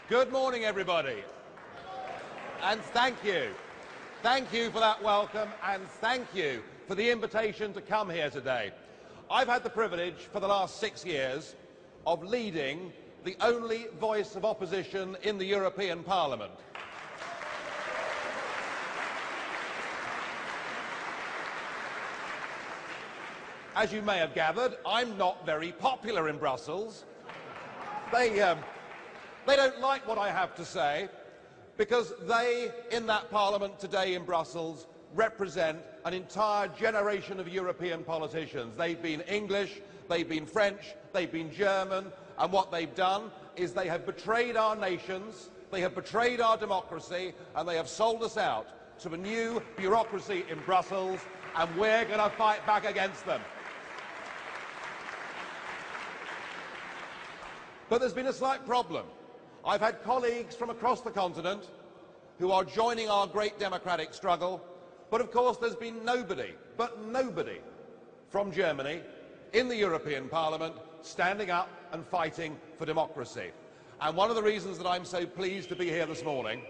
Good morning, everybody. And thank you. Thank you for that welcome, and thank you for the invitation to come here today. I've had the privilege for the last 6 years of leading the only voice of opposition in the European Parliament. As you may have gathered, I'm not very popular in Brussels. They don't like what I have to say because they, in that Parliament today in Brussels, represent an entire generation of European politicians. They've been English, they've been French, they've been German, and what they've done is they have betrayed our nations, they have betrayed our democracy, and they have sold us out to a new bureaucracy in Brussels, and we're going to fight back against them. But there's been a slight problem. I've had colleagues from across the continent who are joining our great democratic struggle, but of course there's been nobody from Germany in the European Parliament standing up and fighting for democracy. And one of the reasons that I'm so pleased to be here this morning,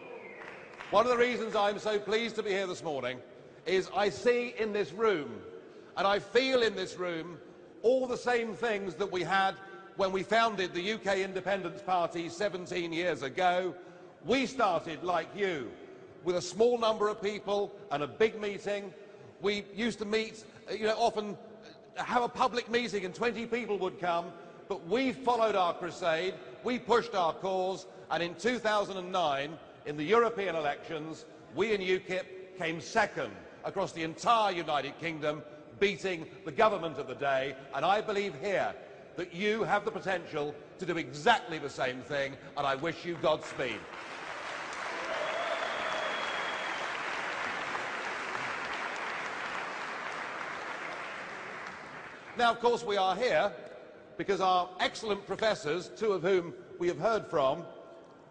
is I see in this room, and I feel in this room, all the same things that we had when we founded the UK Independence Party 17 years ago. We started, like you, with a small number of people and a big meeting. We used to meet, often have a public meeting and 20 people would come, but we followed our crusade, we pushed our cause, and in 2009, in the European elections, we in UKIP came second across the entire United Kingdom, beating the government of the day, and I believe here that you have the potential to do exactly the same thing, and I wish you Godspeed. Now, of course, we are here because our excellent professors, two of whom we have heard from,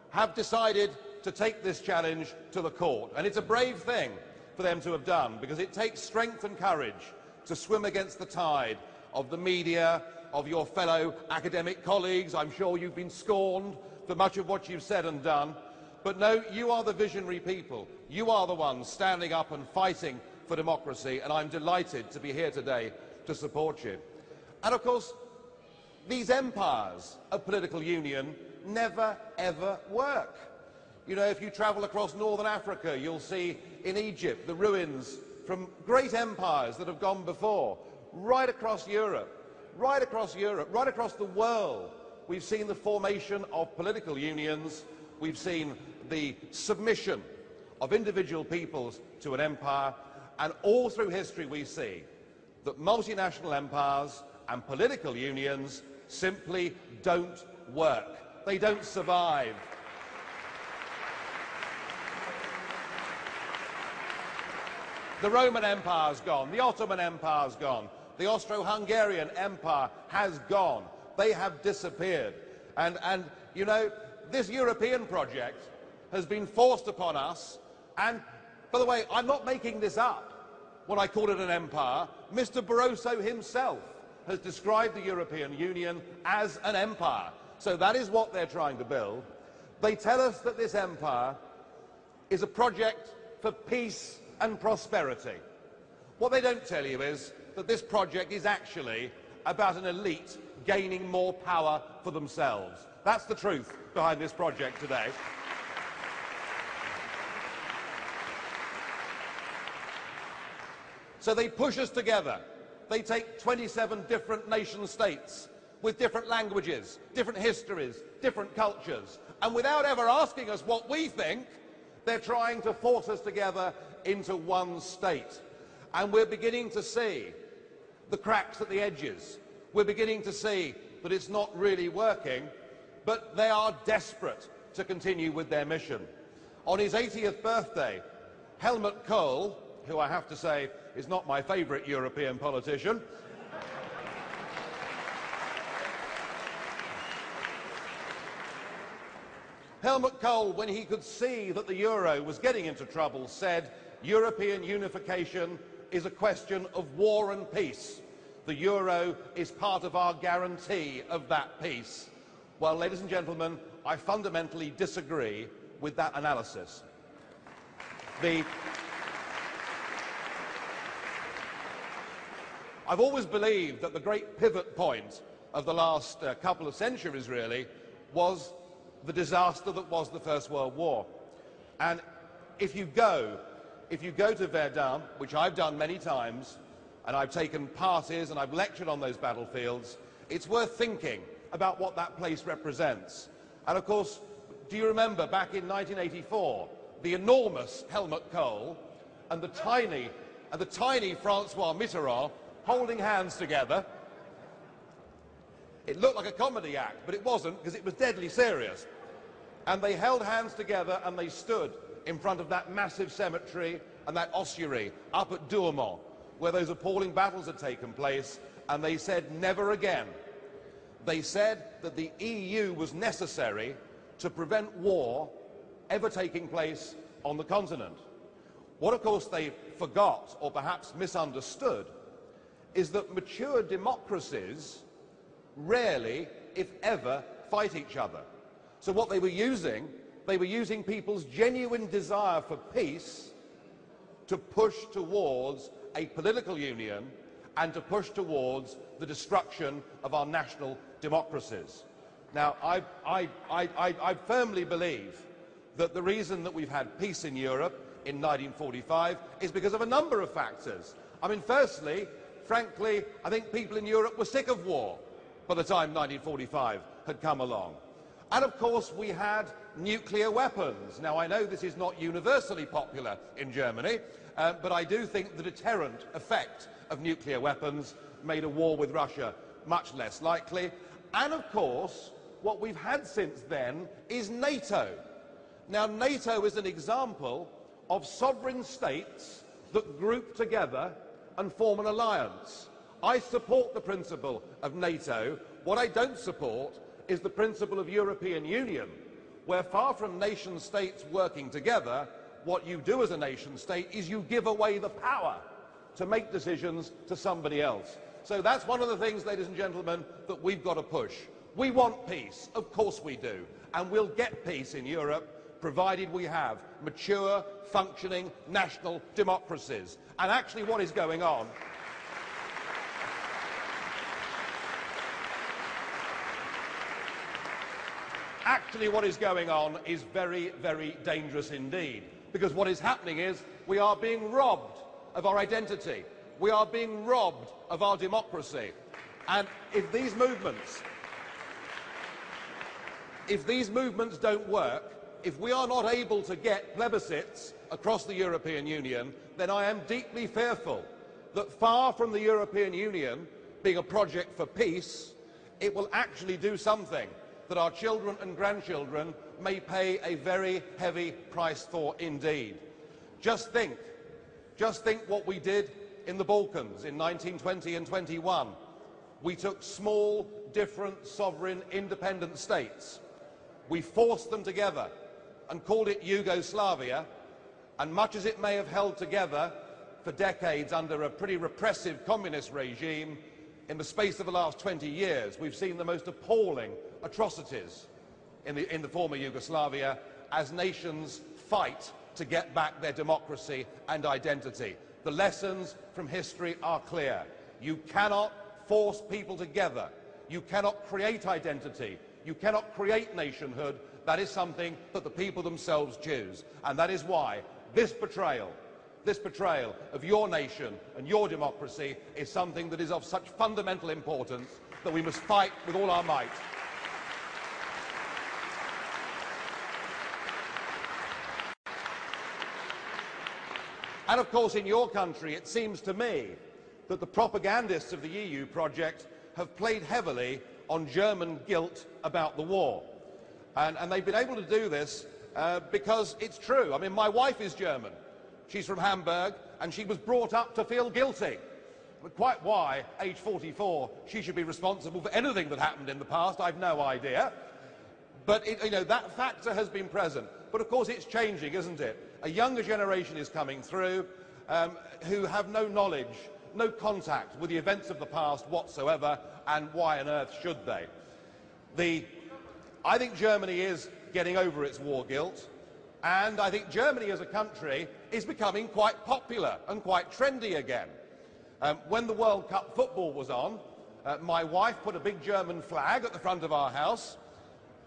have decided to take this challenge to the court. And it's a brave thing for them to have done, because it takes strength and courage to swim against the tide of the media, of your fellow academic colleagues. I'm sure you've been scorned for much of what you've said and done. But no, you are the visionary people. You are the ones standing up and fighting for democracy, and I'm delighted to be here today to support you. And of course, these empires of political union never, ever work. You know, if you travel across northern Africa, you'll see in Egypt the ruins from great empires that have gone before, right across Europe, right across the world. We've seen the formation of political unions, we've seen the submission of individual peoples to an empire, and all through history we see that multinational empires and political unions simply don't work. They don't survive. The Roman Empire's gone, the Ottoman Empire's gone, the Austro-Hungarian Empire has gone. They have disappeared. And you know, this European project has been forced upon us, and by the way, I'm not making this up when I call it an empire. Mr. Barroso himself has described the European Union as an empire. So that is what they're trying to build. They tell us that this empire is a project for peace and prosperity. What they don't tell you is that this project is actually about an elite gaining more power for themselves. That's the truth behind this project today. So they push us together. They take 27 different nation states with different languages, different histories, different cultures, and without ever asking us what we think, they're trying to force us together into one state. And we're beginning to see the cracks at the edges. We're beginning to see that it's not really working, but they are desperate to continue with their mission. On his 80th birthday, Helmut Kohl, who I have to say is not my favourite European politician, Helmut Kohl, when he could see that the euro was getting into trouble, said, "European unification is a question of war and peace. The euro is part of our guarantee of that peace." Well, ladies and gentlemen, I fundamentally disagree with that analysis. I've always believed that the great pivot point of the last couple of centuries, really, was the disaster that was the First World War. And if you go to Verdun, which I've done many times, and I've taken parties and I've lectured on those battlefields, it's worth thinking about what that place represents. And of course, do you remember back in 1984, the enormous Helmut Kohl and the tiny Francois Mitterrand holding hands together? It looked like a comedy act, but it wasn't, because it was deadly serious. And they held hands together and they stood in front of that massive cemetery and that ossuary up at Douaumont, where those appalling battles had taken place, and they said, never again. They said that the EU was necessary to prevent war ever taking place on the continent. What, of course, they forgot, or perhaps misunderstood, is that mature democracies rarely, if ever, fight each other. So what they were using people's genuine desire for peace to push towards a political union and to push towards the destruction of our national democracies. Now, I firmly believe that the reason that we've had peace in Europe in 1945 is because of a number of factors. I mean, firstly, frankly, I think people in Europe were sick of war by the time 1945 had come along. And of course, we had nuclear weapons. Now, I know this is not universally popular in Germany, but I do think the deterrent effect of nuclear weapons made a war with Russia much less likely. And of course, what we've had since then is NATO. Now, NATO is an example of sovereign states that group together and form an alliance. I support the principle of NATO. What I don't support is the principle of European Union, where far from nation states working together, what you do as a nation state is you give away the power to make decisions to somebody else. So that's one of the things, ladies and gentlemen, that we've got to push. We want peace, of course we do, and we'll get peace in Europe provided we have mature, functioning national democracies. And actually what is going on is very, very dangerous indeed. Because what is happening is we are being robbed of our identity. We are being robbed of our democracy. And if these movements don't work, if we are not able to get plebiscites across the European Union, then I am deeply fearful that far from the European Union being a project for peace, it will actually do something that our children and grandchildren may pay a very heavy price for indeed. Just think what we did in the Balkans in 1920 and 21. We took small, different, sovereign, independent states. We forced them together and called it Yugoslavia, and much as it may have held together for decades under a pretty repressive communist regime, in the space of the last 20 years, we've seen the most appalling atrocities in the former Yugoslavia as nations fight to get back their democracy and identity. The lessons from history are clear. You cannot force people together. You cannot create identity. You cannot create nationhood. That is something that the people themselves choose. And that is why this betrayal of your nation and your democracy is something that is of such fundamental importance that we must fight with all our might. And of course, in your country, it seems to me that the propagandists of the EU project have played heavily on German guilt about the war. And they've been able to do this because it's true. I mean, my wife is German. She's from Hamburg, and she was brought up to feel guilty. But quite why, age 44, she should be responsible for anything that happened in the past, I've no idea. But, you know, that factor has been present. But, of course, it's changing, isn't it? A younger generation is coming through who have no knowledge, no contact with the events of the past whatsoever, and why on earth should they? I think Germany is getting over its war guilt, and I think Germany as a country is becoming quite popular and quite trendy again. When the World Cup football was on, my wife put a big German flag at the front of our house.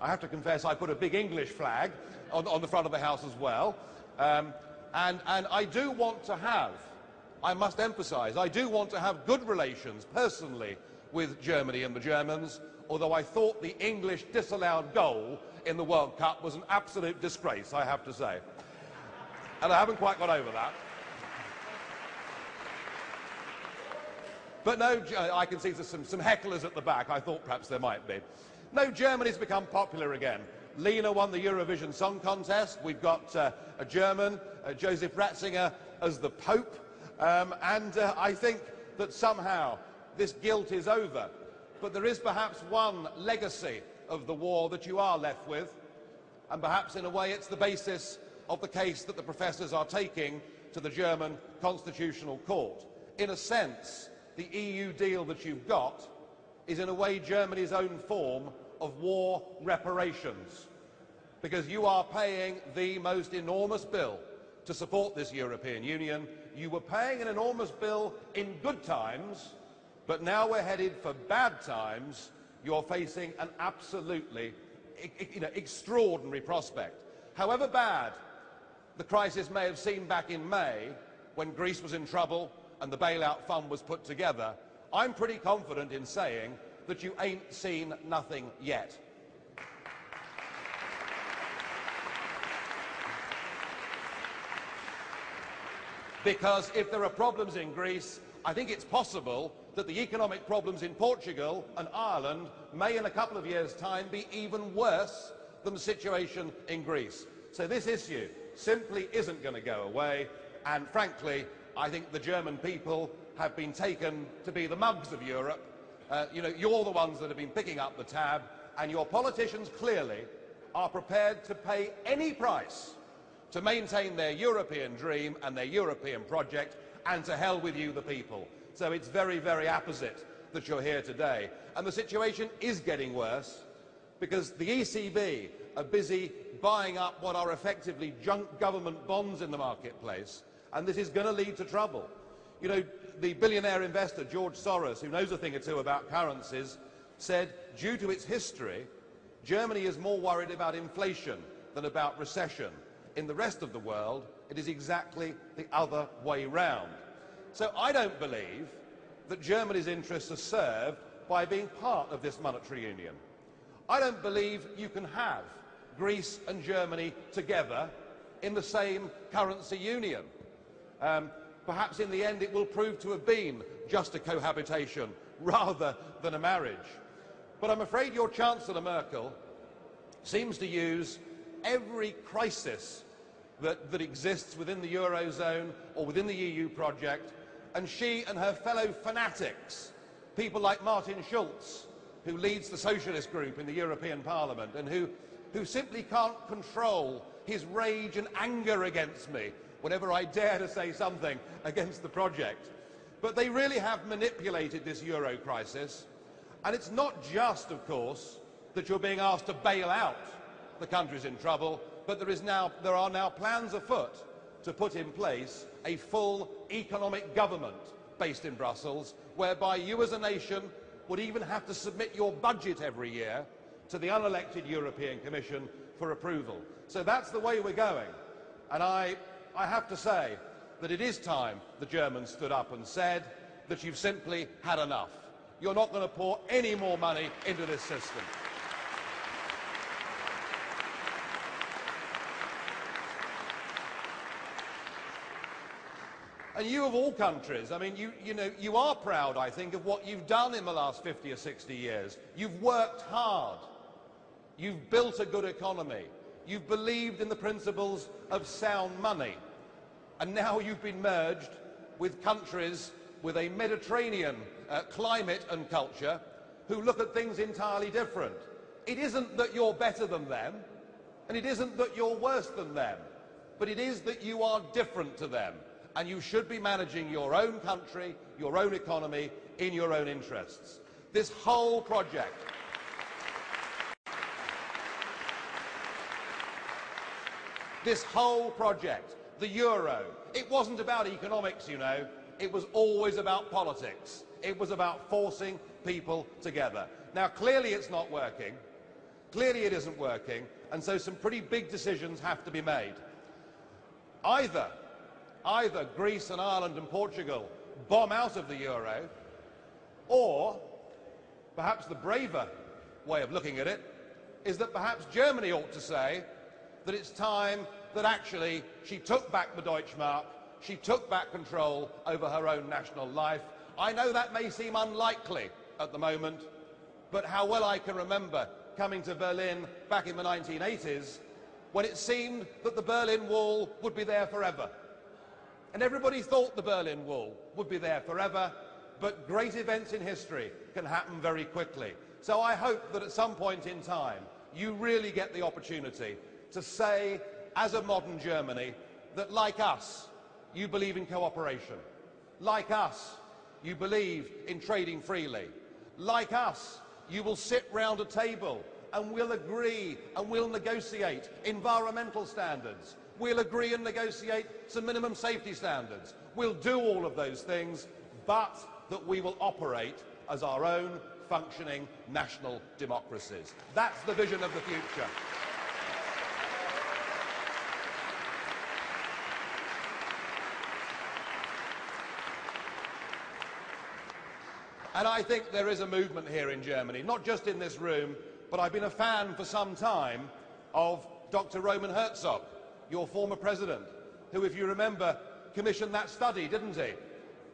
I have to confess I put a big English flag on the front of the house as well. And I do want to have, I must emphasise, I do want to have good relations personally with Germany and the Germans, although I thought the English disallowed goal in the World Cup was an absolute disgrace, I have to say. And I haven't quite got over that. But no, I can see some hecklers at the back. I thought perhaps there might be. No, Germany's become popular again. Lena won the Eurovision Song Contest. We've got a German, Joseph Ratzinger, as the Pope. I think that somehow this guilt is over. But there is perhaps one legacy of the war that you are left with. And perhaps in a way it's the basis of the case that the professors are taking to the German Constitutional Court. In a sense, the EU deal that you've got is in a way Germany's own form of war reparations, because you are paying the most enormous bill to support this European Union. You were paying an enormous bill in good times, but now we're headed for bad times. You're facing an absolutely extraordinary prospect. However bad the crisis may have seemed back in May, when Greece was in trouble and the bailout fund was put together, I'm pretty confident in saying that you ain't seen nothing yet. Because if there are problems in Greece, I think it's possible that the economic problems in Portugal and Ireland may in a couple of years' time be even worse than the situation in Greece. So this issue simply isn't going to go away, and frankly I think the German people have been taken to be the mugs of Europe. You're the ones that have been picking up the tab, and your politicians clearly are prepared to pay any price to maintain their European dream and their European project, and to hell with you, the people. So it's very, very apposite that you're here today. And the situation is getting worse because the ECB are busy buying up what are effectively junk government bonds in the marketplace, and this is going to lead to trouble. You know, the billionaire investor George Soros, who knows a thing or two about currencies, said due to its history, Germany is more worried about inflation than about recession. In the rest of the world, it is exactly the other way round. So I don't believe that Germany's interests are served by being part of this monetary union. I don't believe you can have Greece and Germany together in the same currency union. Perhaps in the end it will prove to have been just a cohabitation rather than a marriage. But I'm afraid your Chancellor Merkel seems to use every crisis that exists within the Eurozone or within the EU project, and she and her fellow fanatics, people like Martin Schulz, who leads the socialist group in the European Parliament and who simply can't control his rage and anger against me whenever I dare to say something against the project. But they really have manipulated this Euro crisis, and it's not just, of course, that you're being asked to bail out the countries in trouble, but there are now plans afoot to put in place a full economic government based in Brussels, whereby you as a nation would even have to submit your budget every year to the unelected European Commission for approval. So that's the way we're going. And I have to say that it is time the Germans stood up and said that you've simply had enough. You're not going to pour any more money into this system. And you of all countries, I mean, you are proud, I think, of what you've done in the last 50 or 60 years. You've worked hard. You've built a good economy. You've believed in the principles of sound money. And now you've been merged with countries with a Mediterranean climate and culture who look at things entirely different. It isn't that you're better than them, and it isn't that you're worse than them, but it is that you are different to them. And you should be managing your own country, your own economy, in your own interests. This whole project This whole project, the euro, it wasn't about economics, you know. It was always about politics. It was about forcing people together. Now, clearly it's not working. Clearly it isn't working, and so some pretty big decisions have to be made. Either Greece and Ireland and Portugal bomb out of the euro, or perhaps the braver way of looking at it is that perhaps Germany ought to say that it's time that actually she took back the Deutschmark, she took back control over her own national life. I know that may seem unlikely at the moment, but how well I can remember coming to Berlin back in the 1980s when it seemed that the Berlin Wall would be there forever. And everybody thought the Berlin Wall would be there forever, but great events in history can happen very quickly. So I hope that at some point in time you really get the opportunity to say, as a modern Germany, that like us, you believe in cooperation. Like us, you believe in trading freely. Like us, you will sit round a table and we'll agree and we'll negotiate environmental standards. We'll agree and negotiate some minimum safety standards. We'll do all of those things, but that we will operate as our own functioning national democracies. That's the vision of the future. And I think there is a movement here in Germany, not just in this room, but I've been a fan for some time of Dr. Roman Herzog, your former president, who, if you remember, commissioned that study, didn't he,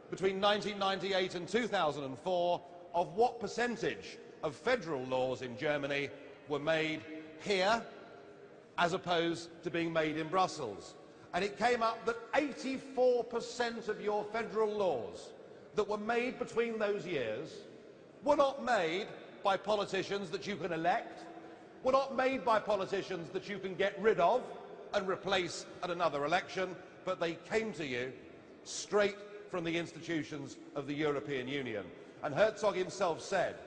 between 1998 and 2004, of what percentage of federal laws in Germany were made here as opposed to being made in Brussels. And it came up that 84% of your federal laws that were made between those years were not made by politicians that you can elect, were not made by politicians that you can get rid of and replace at another election, but they came to you straight from the institutions of the European Union. And Herzog himself said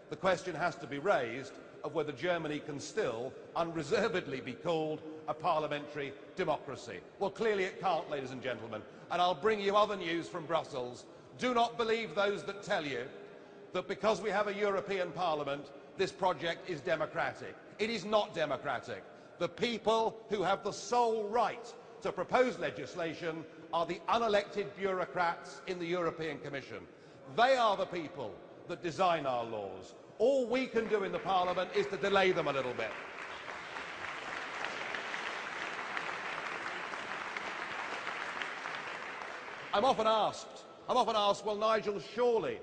the question has to be raised of whether Germany can still unreservedly be called a parliamentary democracy. Well, clearly it can't, ladies and gentlemen, and I'll bring you other news from Brussels. Do not believe those that tell you that because we have a European Parliament, this project is democratic. It is not democratic. The people who have the sole right to propose legislation are the unelected bureaucrats in the European Commission. They are the people that design our laws. All we can do in the Parliament is to delay them a little bit. I'm often asked, well, Nigel, surely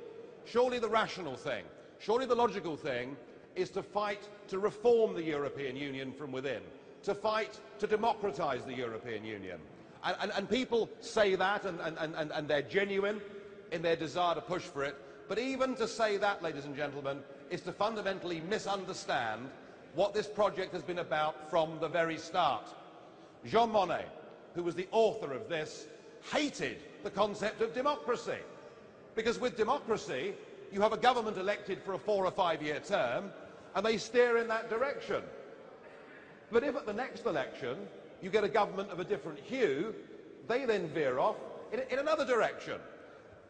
the rational thing, surely the logical thing is to fight to reform the European Union from within, to fight to democratise the European Union. And people say that, and they're genuine in their desire to push for it. But even to say that, ladies and gentlemen, is to fundamentally misunderstand what this project has been about from the very start. Jean Monnet, who was the author of this, hated the concept of democracy. Because with democracy, you have a government elected for a 4 or 5 year term, and they steer in that direction. But if at the next election you get a government of a different hue, they then veer off in another direction.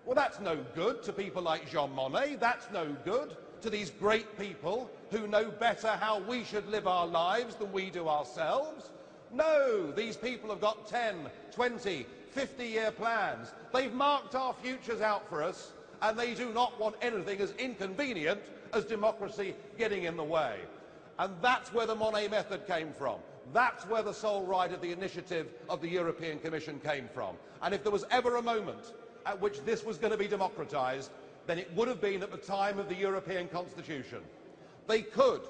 Well, that's no good to people like Jean Monnet. That's no good to these great people who know better how we should live our lives than we do ourselves. No, these people have got 10, 20, 50-year plans. They've marked our futures out for us, and they do not want anything as inconvenient as democracy getting in the way. And that's where the Monnet method came from. That's where the sole right of the initiative of the European Commission came from. And if there was ever a moment at which this was going to be democratised, then it would have been at the time of the European Constitution. They could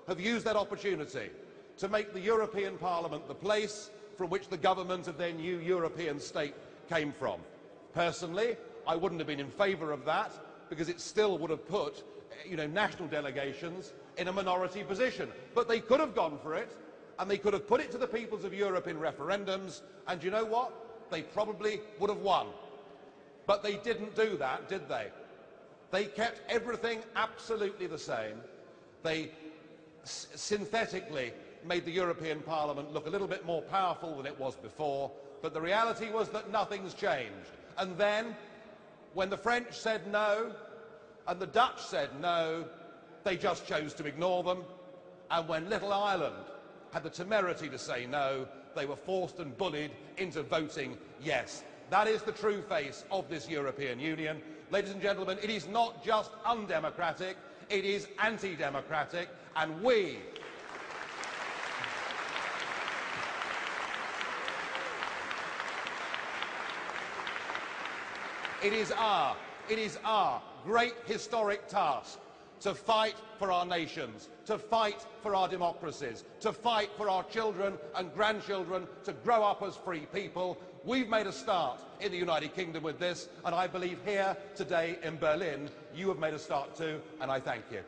have used that opportunity to make the European Parliament the place from which the government of their new European state came from. Personally, I wouldn't have been in favour of that, because it still would have put, national delegations in a minority position. But they could have gone for it, and they could have put it to the peoples of Europe in referendums, and you know what? They probably would have won. But they didn't do that, did they? They kept everything absolutely the same. They synthetically made the European Parliament look a little bit more powerful than it was before, but the reality was that nothing's changed. And then, when the French said no, and the Dutch said no, they just chose to ignore them. And when little Ireland had the temerity to say no, they were forced and bullied into voting yes. That is the true face of this European Union. Ladies and gentlemen, it is not just undemocratic, it is anti-democratic, and we, it is our great historic task to fight for our nations, to fight for our democracies, to fight for our children and grandchildren to grow up as free people. We've made a start in the United Kingdom with this, and I believe here today in Berlin you have made a start too, and I thank you.